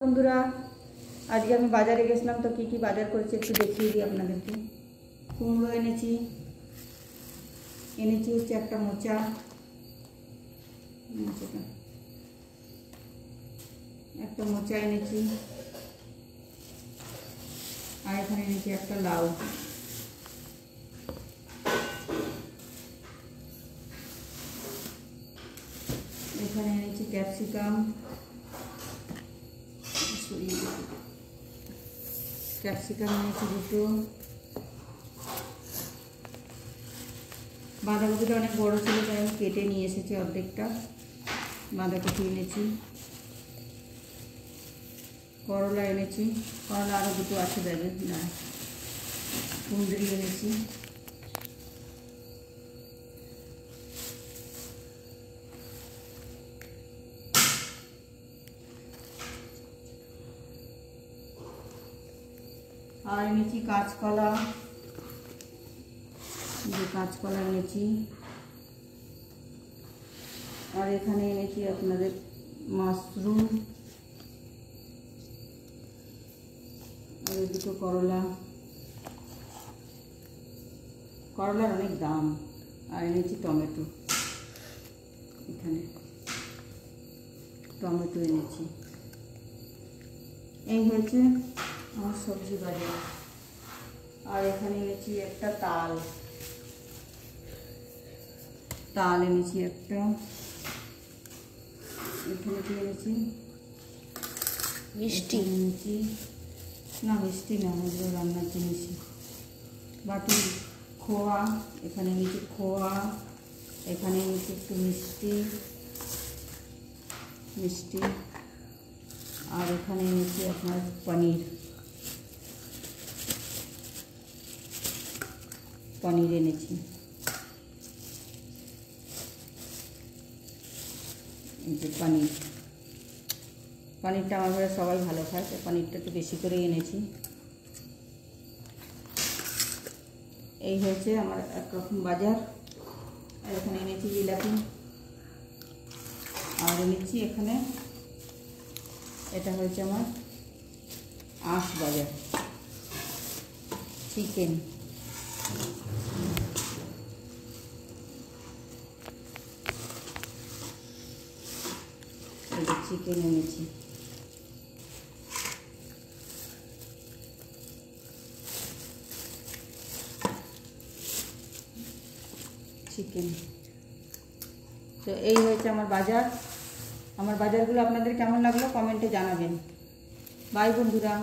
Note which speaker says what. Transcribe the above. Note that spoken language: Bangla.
Speaker 1: বন্ধুরা আজকে আমি বাজারে গেছিলাম তো কি বাজার করেছি একটু দেখিয়ে দিই আপনাদেরকে। কুমড়ো এনেছি হচ্ছে একটা মোচা, একটা মোচা এনেছি, আর এখানে এনেছি একটা লাউ। এখানে এনেছি ক্যাপসিকাম, এনেছি দুটো। বাঁধাকপিটা অনেক বড় ছিল তাই আমি কেটে নিয়ে এসেছি অর্ধেকটা। বাঁধাকপি এনেছি, করলা এনেছি, করলা আরও দুটো আছে ব্যাগে, না কুঁদরি এনেছি, আর এনেছি কাঁচকলা, কাঁচকলা এনেছি, আর এখানে এনেছি আপনাদের মাশরুম, আর দুটো করলা, করলার অনেক দাম। আর এনেছি টমেটো, এখানে টমেটো এনেছি। এই হয়েছে আমার সবজি বাজার। আর এখানে এনেছি একটা তাল এনেছি একটা। এখানে কি এনেছি? মিষ্টি এনেছি, না মিষ্টি না, এগুলো রান্নার জিনিস। বাটি খোয়া, এখানে এনেছি খোয়া, এখানে এনেছি একটু মিষ্টি, আর এখানে এনেছি আপনার পনির এনেছি। এই যে পনিরটা আমার ঘরে সবাই ভালো খায়, তো পনিরটা একটু বেশি করেই এনেছি। এই হয়েছে আমার একরকম বাজার। আর এখানে এনেছি জিলাপি, আর এনেছি এখানে, এটা হয়েছে আমার আঁশ বাজার, চিকেন। চিকেন এনেছি, তো এই হয়েছে আমার বাজার। আমার বাজারগুলো আপনাদের কেমন লাগলো কমেন্টে জানাবেন। বাই বন্ধুরা।